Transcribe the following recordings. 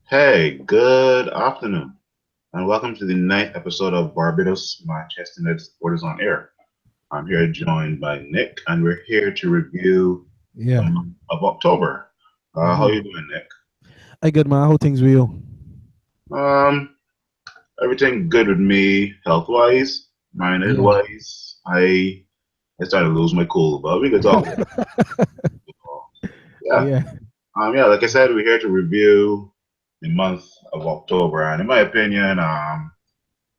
Hey, good afternoon, and welcome to the ninth episode of Barbados Manchester United Supporters on Air. I'm here joined by Nick, and we're here to review the Yeah. month of October. How you Mm-hmm. doing, Nick? I good man. How things with you? Um, Everything good with me, health-wise, Yeah. minded-wise. I started to lose my cool, but we could talk about it. Yeah, Yeah. yeah. Like I said, we're here to review the month of October, and in my opinion,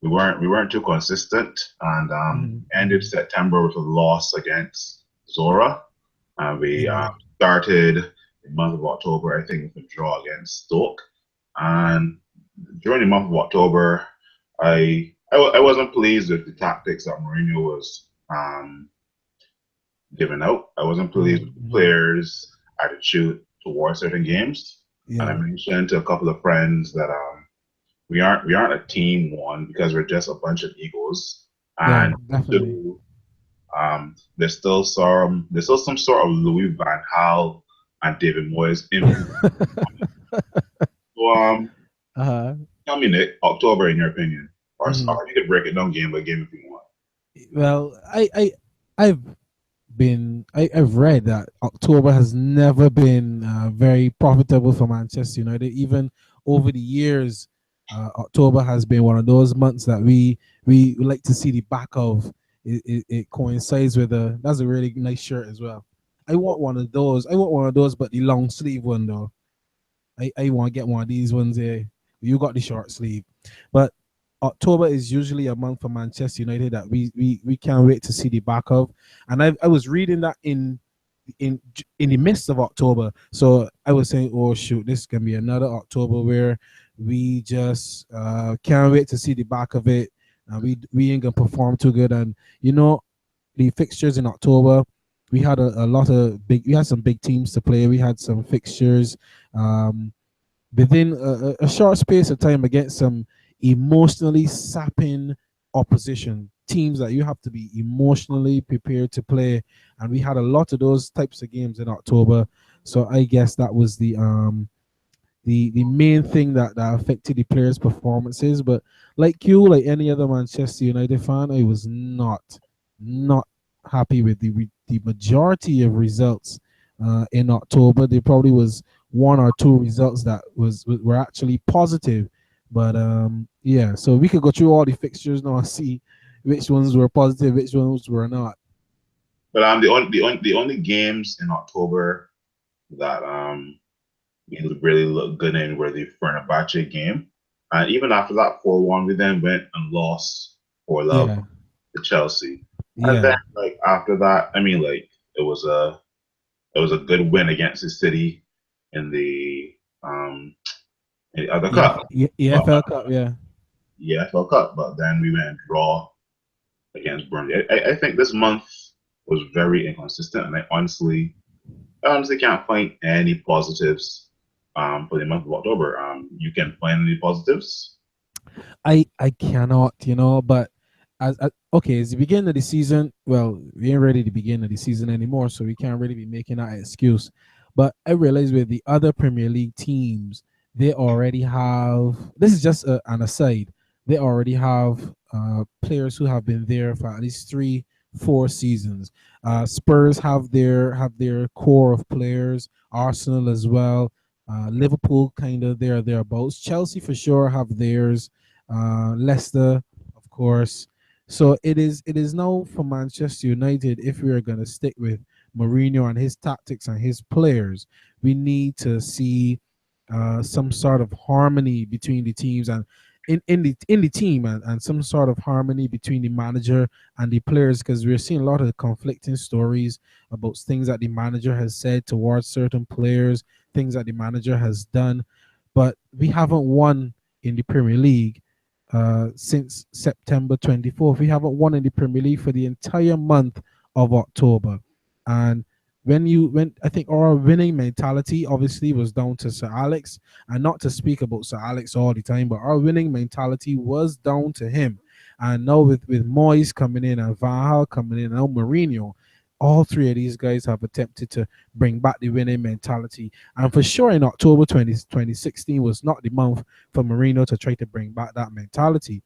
we weren't too consistent, and Mm-hmm. ended Mm-hmm. September with a loss against Zora. And we Yeah. started the month of October, I think, with a draw against Stoke. And during the month of October, I wasn't pleased with the tactics that Mourinho was giving out. I wasn't pleased with the Mm-hmm. players' attitude towards certain games. And I Yeah. mentioned to a couple of friends that we aren't a team, one, because we're just a bunch of egos, Yeah. and Definitely. two, there's still some sort of Louis Van Gaal and David Moyes influence. So Uh-huh. tell me, Nick, October in your opinion, Mm-hmm. or you could break it down game by game if you want. Well, I've I've read that October has never been very profitable for Manchester United. Even over the years, October has been one of those months that we like to see the back of. It coincides with a that's a really nice shirt as well. I want one of those. I want one of those, but the long sleeve one though. I want to get one of these ones here. You got the short sleeve, but October is usually a month for Manchester United that we can't wait to see the back of. And I was reading that in in the midst of October, so I was saying, oh shoot, this can be another October where we just can't wait to see the back of it. We ain't gonna perform too good, and you know the fixtures in October. We had a lot of big. We had some big teams to play. We had some fixtures um, within a short space of time against some emotionally sapping opposition teams that you have to be emotionally prepared to play, and we had a lot of those types of games in October. So I guess that was the main thing that affected the players' performances. But like you, like any other Manchester United fan, I was not happy with the majority of results in October. There probably was one or two results that were actually positive, but yeah. So we could go through all the fixtures now and see which ones were positive, which ones were not. But the only games in October that we really looked good in were the Fenerbahce game, and even after that 4-1, we then went and lost 4-love Yeah, to Chelsea. And then yeah, like after that, I mean, like it was a good win against the City in the other yeah, cup, yeah, but EFL Cup, yeah. yeah, FL Cup. But then we went and draw against Burnley. I think this month was very inconsistent, and I honestly can't find any positives for the month of October. You can find any positives? I cannot, but as okay, it's the beginning of the season. Well, we ain't ready to begin of the season anymore, so we can't really be making that excuse. But I realize with the other Premier League teams, they already have. This is just an aside. They already have players who have been there for at least 3, 4 seasons. Spurs have their core of players. Arsenal as well. Liverpool kind of thereabouts. Chelsea for sure have theirs, Leicester, of course. So it is now for Manchester United. If we are going to stick with Mourinho and his tactics and his players, we need to see some sort of harmony between the teams and in the team, and some sort of harmony between the manager and the players, because we're seeing a lot of conflicting stories about things that the manager has said towards certain players, things that the manager has done, but we haven't won in the Premier League since September 24th. We haven't won in the Premier League for the entire month of October. And when I think our winning mentality obviously was down to Sir Alex, and not to speak about Sir Alex all the time, but our winning mentality was down to him. And now with Moyes coming in and Van Gaal coming in and now Mourinho, all three of these guys have attempted to bring back the winning mentality. And for sure, in October 2016 was not the month for Mourino to try to bring back that mentality.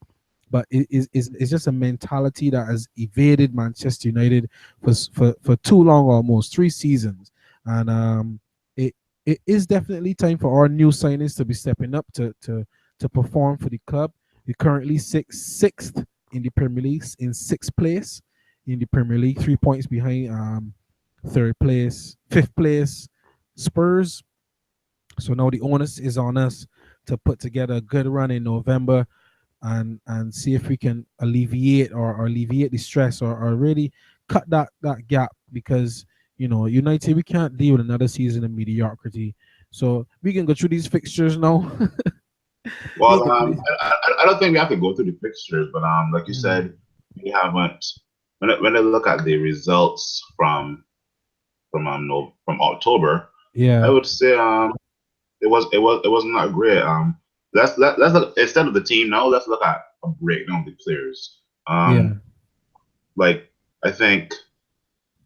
But it's just a mentality that has evaded Manchester United for too long, almost 3 seasons. And it it is definitely time for our new signings to be stepping up to perform for the club. We're currently sixth in the Premier League, in sixth place in the Premier League, 3 points behind third place, fifth place Spurs. So now the onus is on us to put together a good run in November and see if we can alleviate or alleviate the stress or really cut that gap, because United, we can't deal with another season of mediocrity. So we can go through these fixtures now. Well, I don't think we have to go through the fixtures, but like you said, we haven't. When I look at the results from October, I Yeah. would say it was not great. Let's look, instead of the team now, let's look at a breakdown of the players. Yeah. Like I think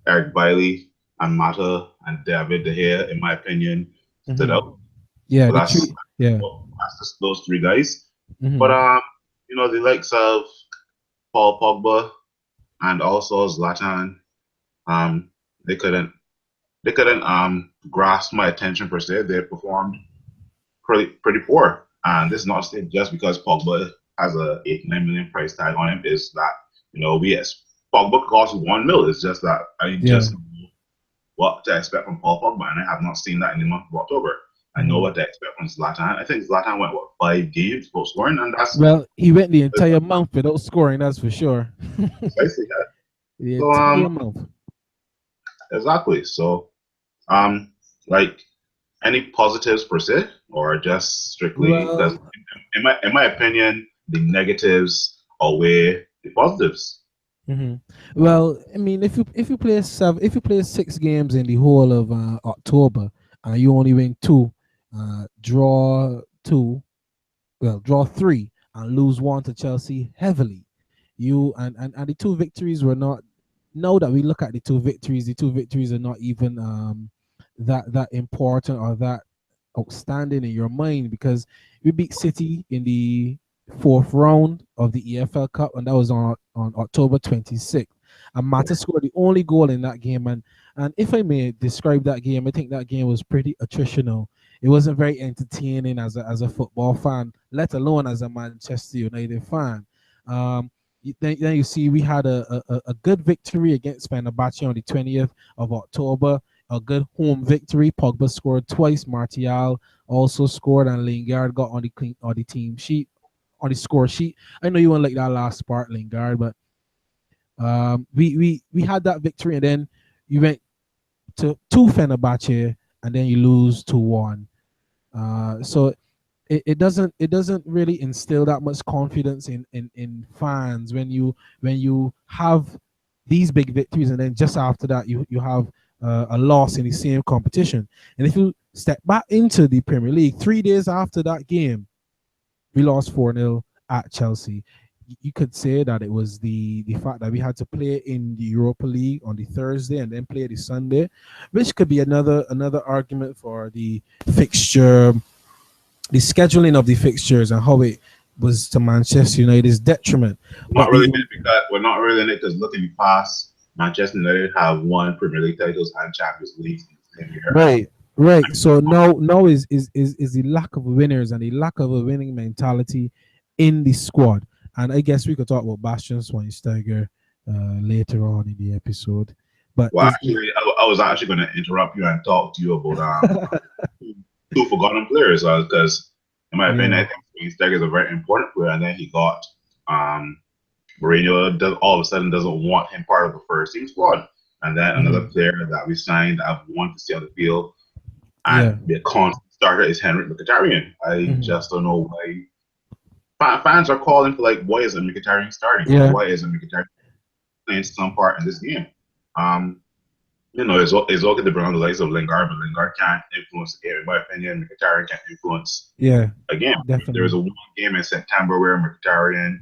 Eric Bailey and Mata and David De Gea, in my opinion, stood Hmm. out. Yeah. But The that's three. Yeah. that's just those three guys. But Hmm. the likes of Paul Pogba and also Zlatan, um, they couldn't grasp my attention per se. They performed pretty poor. And this is not said just because Pogba has a 8-9 million price tag on him. Is that Pogba costs 1 mil. It's just that I Yeah. just know what to expect from Paul Pogba, and I have not seen that in the month of October. I know Hmm. what to expect from Zlatan. I think Zlatan went 5 games without scoring, and Well, he went the entire month without scoring. That's for sure. precisely that. The So entire month. exactly. So like any positives per se, or just strictly because Well, in my opinion, the negatives outweigh the positives. hmm well, I mean, if you play 6 games in the whole of October and you only win two, draw two, well, draw three and lose one to Chelsea heavily, and the two victories were not. Now that we look at the two victories are not even that important or that outstanding in your mind, because we beat City in the fourth round of the EFL Cup, and that was on October 26th. And Mata scored the only goal in that game. And if I may describe that game, I think that game was pretty attritional. It wasn't very entertaining as a football fan, let alone as a Manchester United fan. Then you see we had a good victory against Fenerbahce on the 20th of October, a good home victory. Pogba scored twice. Martial also scored, and Lingard got on the team sheet, on the score sheet. I know you won't like that last part, Lingard, but we had that victory, and then you went to Fenerbahce, and then you lose 2-1. So it doesn't really instill that much confidence in fans when you have these big victories, and then just after that you have a loss in the same competition. And if you step back into the Premier League, 3 days after that game, we lost 4-0 at Chelsea. You could say that it was the fact that we had to play in the Europa League on the Thursday and then play the Sunday, which could be another argument for the scheduling of the fixtures and how it was to Manchester United's detriment. But We're not really in it because looking past, Manchester United have won Premier League titles and Champions League in the same year. right, right. So now is the lack of winners and the lack of a winning mentality in the squad. And I guess we could talk about Bastian Schweinsteiger later on in the episode. But Well, actually, I was actually going to interrupt you and talk to you about two forgotten players because, in my opinion, yeah. I think Steg is a very important player, and then he got Mourinho all of a sudden doesn't want him part of the first team squad, and then another Mhm. player that we signed I've wanted to see on the field and Yeah. be a constant starter is Henrik Mkhitaryan. I Mhm. just don't know why fans are calling for like, why isn't Mkhitaryan starting or Yeah. why isn't Mkhitaryan playing some part in this game? Um, it's okay to bring on the likes of Lingard, but Lingard can't influence the game. In my opinion, Mkhitaryan can't influence Yeah. a game. There was Definitely. a one game in September where Mkhitaryan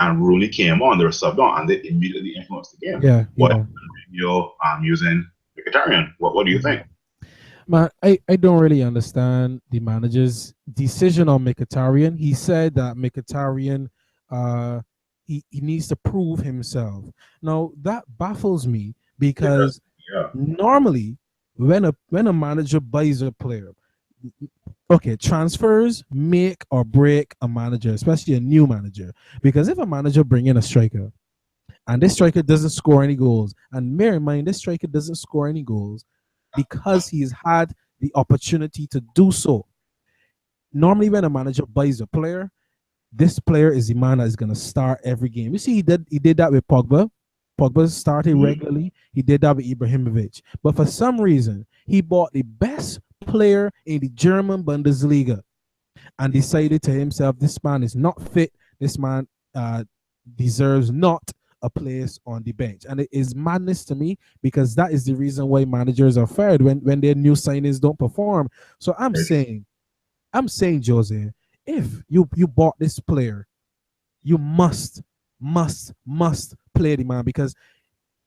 and Rooney came on, they were subbed on, and they immediately influenced the game. Yeah, What yeah. Mourinho using Mkhitaryan? What do you think? Man, I don't really understand the manager's decision on Mkhitaryan. He said that Mkhitaryan, uh, he needs to prove himself. Now that baffles me It does. because Yeah. normally when a manager buys a player, okay, transfers make or break a manager, especially a new manager. Because if a manager bring in a striker and this striker doesn't score any goals, and bear in mind this striker doesn't score any goals because he's had the opportunity to do so. Normally, when a manager buys a player, this player is the man that is going to start every game. You see, he did that with Pogba. Pogba started Mm-hmm. regularly. He did that with Ibrahimovic. But for some reason, he bought the best player in the German Bundesliga and decided to himself, this man is not fit. This man deserves not a place on the bench. And it is madness to me because that is the reason why managers are fired when their new signings don't perform. So I'm saying, Jose, if you bought this player, you must play the man because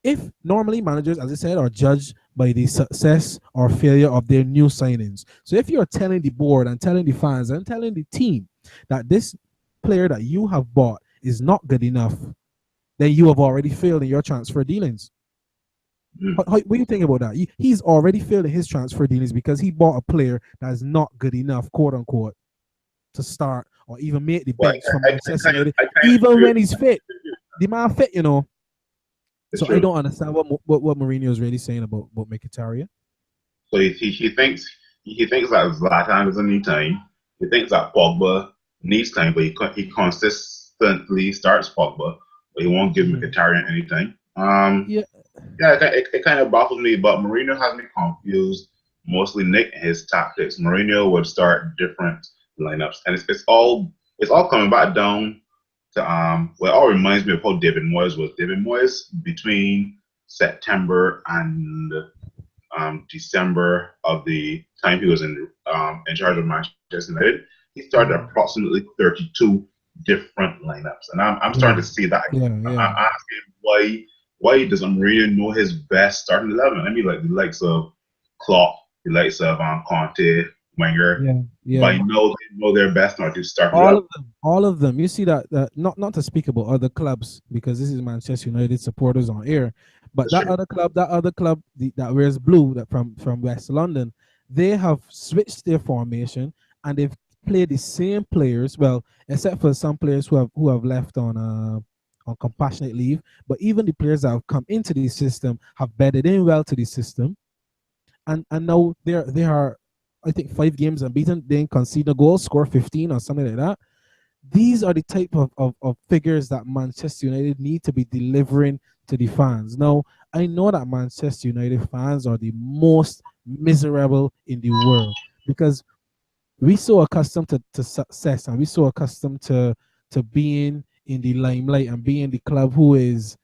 if normally managers, as I said, are judged by the success or failure of their new signings. So if you're telling the board and telling the fans and telling the team that this player that you have bought is not good enough, then you have already failed in your transfer dealings. What do you think about that? He's already failed in his transfer dealings because he bought a player that is not good enough, quote unquote, to start or even make the Well, bench for I Manchester kind of United, I kind of even agree when with he's fit. The man fit. It's So I true. don't understand what Mourinho is really saying about Mkhitaryan. So he thinks that Zlatan doesn't need time. He thinks that Pogba needs time, but he consistently starts Pogba, but he won't give Mm-hmm. Mkhitaryan any time. Yeah, Yeah, it kind of baffles me, but Mourinho has me confused. Mostly Nick and his tactics. Mourinho would start different lineups, and it's all coming back down to well, it all reminds me of how David Moyes was. David Moyes between September and December of the time he was in charge of Manchester United, he started mm-hmm. approximately 32 different lineups, and I'm Yeah, starting to see that. yeah, I'm yeah, asking why doesn't Mourinho know his best starting 11? I mean, like the likes of Klopp, the likes of Conte, Wenger. yeah, By yeah. now they know their best not to start All 11. of them, all of them. You see that not to speak about other clubs because this is Manchester United supporters on air, but That's true. that other club that wears blue that from West London, they have switched their formation and they've played the same players. Well, except for some players who have left on compassionate leave, but even the players that have come into the system have bedded in well to the system, and now they are I think 5 games unbeaten. They didn't concede a goal, score 15 or something like that. These are the type of figures that Manchester United need to be delivering to the fans. Now, I know that Manchester United fans are the most miserable in the world because we so accustomed to success and we so accustomed to being in the limelight and being the club who is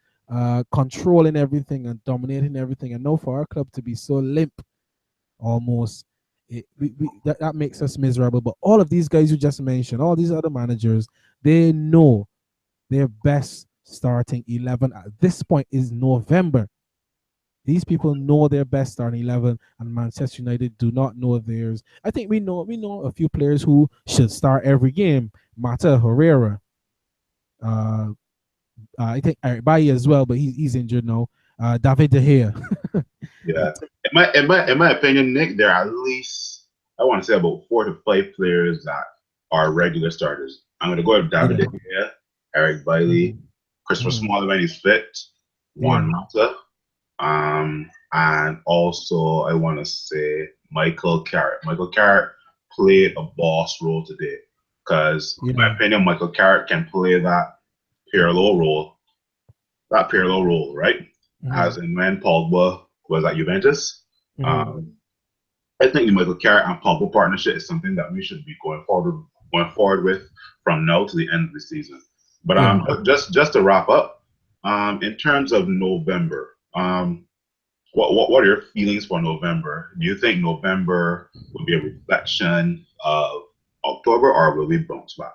controlling everything and dominating everything. And now for our club to be so limp almost, that makes us miserable. But all of these guys you just mentioned, all these other managers, they know their best starting 11 at this point is November. These people know their best starting 11, and Manchester United do not know theirs. I think we know a few players who should start every game. Mata Herrera, uh, I think Eric Bailly as well, but he's injured now. David De Gea. Yeah. In my opinion, Nick, there are at least I want to say about 4 to 5 players that are regular starters. I'm gonna go with David Yeah. De Gea, Eric Bailey, Mhm. Christopher Mhm. Smalling when he's fit, Yeah. Juan Mata, and also I want to say Michael Carrick. Michael Carrick played a boss role today because, in my Yeah. opinion, Michael Carrick can play that parallel role, right? As Mhm. in when Pogba was at Juventus. Mhm. Um, I think the Michael Carrick and Pogba partnership is something that we should be going forward with from now to the end of the season. But Yeah. just to wrap up, in terms of November, what are your feelings for November? Do you think November will be a reflection of October, or will we bounce back?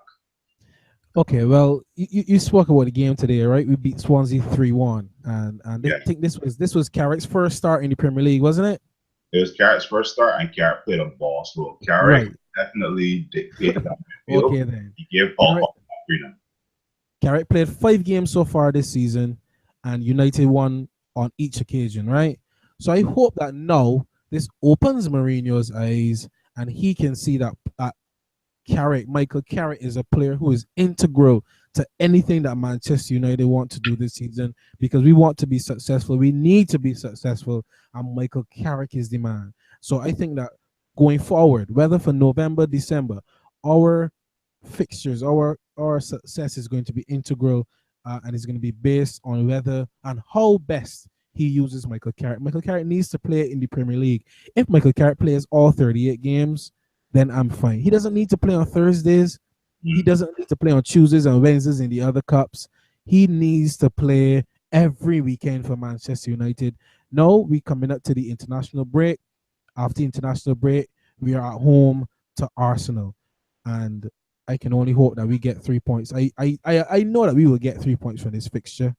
Okay, well, you spoke about the game today, right? We beat Swansea 3-1, and I Yeah, think this was Carrick's first start in the Premier League, wasn't it? it was Carrick's first start, and Carrick played a ball. So Carrick Right. definitely dictated that midfield. Okay then. He gave Paul Carrick Pogba freedom. Carrick played 5 games so far this season, and United won on each occasion, right? So I hope that now this opens Mourinho's eyes, and he can see that Michael Carrick is a player who is integral to anything that Manchester United want to do this season, because we want to be successful. We need to be successful, and Michael Carrick is the man. So I think that going forward, whether for November, December, our fixtures, our success is going to be integral, and it's going to be based on whether and how best he uses Michael Carrick. Michael Carrick needs to play in the Premier League. If Michael Carrick plays all 38 games, then I'm fine. He doesn't need to play on Thursdays. He Mm. doesn't need to play on Tuesdays and Wednesdays in the other cups. He needs to play every weekend for Manchester United. Now we coming up to the international break. After international break, we are at home to Arsenal, and I can only hope that we get 3 points. I know that we will get 3 points from this fixture.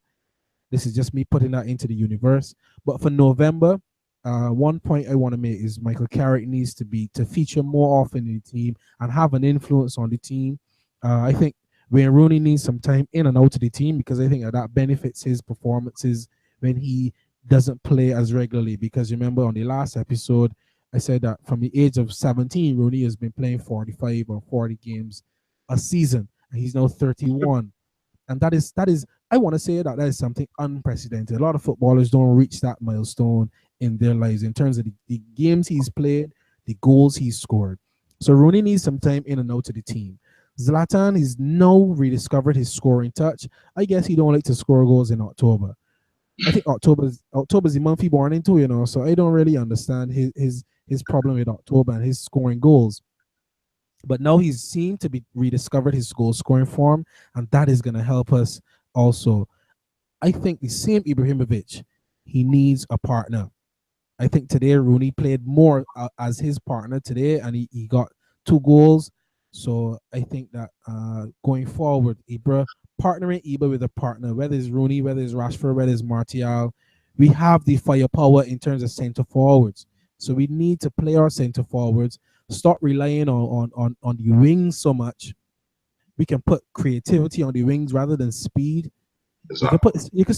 This is just me putting that into the universe. But for November, one point I want to make is Michael Carrick needs to feature more often in the team and have an influence on the team. I think Wayne Rooney needs some time in and out of the team, because I think that benefits his performances when he doesn't play as regularly. Because remember on the last episode, I said that from the age of 17, Rooney has been playing 45 or 40 games a season, and he's now 31. And that is I want to say that is something unprecedented. A lot of footballers don't reach that milestone in their lives in terms of the games he's played, the goals he's scored. So Rooney needs some time in and out of the team. Zlatan is now rediscovered his scoring touch. I guess he don't like to score goals in October. I think October's the month he born into, so I don't really understand his problem with October and his scoring goals. But now he's seemed to be rediscovered his goal scoring form, and that is going to help us also. I think the same Ibrahimovic, he needs a partner. I think today Rooney played more as his partner today, and he got 2 goals. So I think that going forward, partnering Ibra with a partner, whether it's Rooney, whether it's Rashford, whether it's Martial, we have the firepower in terms of centre forwards. So we need to play our centre forwards, stop relying on the wings so much. We can put creativity on the wings rather than speed. You can Exactly.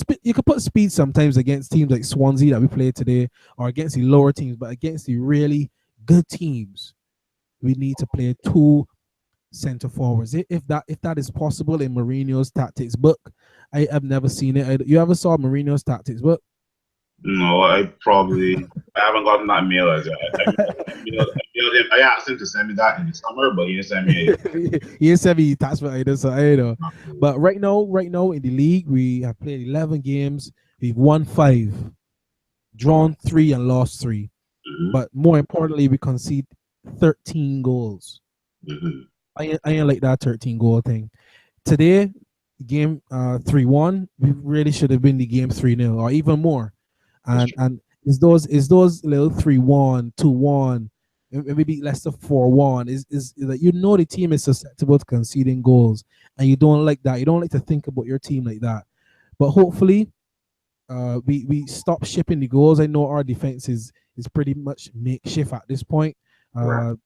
put you can put speed sometimes against teams like Swansea that we played today, or against the lower teams, but against the really good teams, we need to play 2 center forwards. If that is possible in Mourinho's tactics book, I have never seen it. You ever saw Mourinho's tactics book? No, I haven't gotten that mail as yet. I mailed him. I asked him to send me that in the summer, but he didn't send me it. He ain't sent me tax for either, so I know. But right now in the league, we have played 11 games. We've won 5, drawn 3, and lost 3. Mm-hmm, But more importantly, we concede 13 goals. mm-hmm. I ain't like that 13 goal thing. Today, game 3-1, we really should have been the game 3-0 or even more. That's And is those little 3-1, 2-1, and we beat Leicester 4-1, is that the team is susceptible to conceding goals, and you don't like that. You don't like to think about your team like that. But hopefully, we stop shipping the goals. I know our defense is pretty much makeshift at this point. true.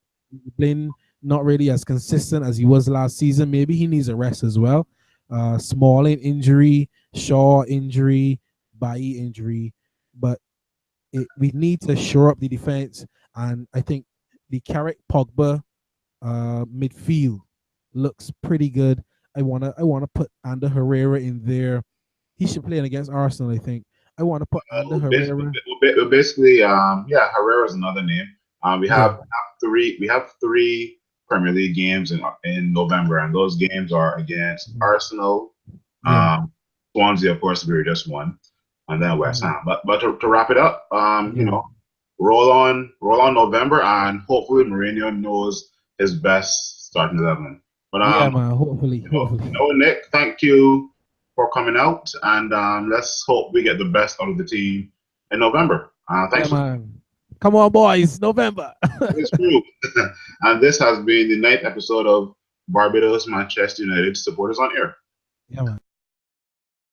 Blin not really as consistent as he was last season. Maybe he needs a rest as well. Smalling injury, Shaw injury, Bailly injury, but we need to shore up the defense. And I think the Carrick Pogba midfield looks pretty good. I wanna put Ander Herrera in there. He should play against Arsenal, I think. I want to put Ander Herrera. Basically, yeah, Herrera's another name. Yeah, We have three Premier League games in November, and those games are against Arsenal, yeah, Swansea, of course, we just won, and then West yeah, Ham. But to wrap it up, yeah, roll on November, and hopefully Mourinho knows his best starting 11. But yeah, man. Hopefully. Nick, thank you for coming out, and let's hope we get the best out of the team in November. Yeah, Thanks for man. Come on, boys. November. this crew. And this has been the ninth episode of Barbados Manchester United supporters on air. Yeah, man.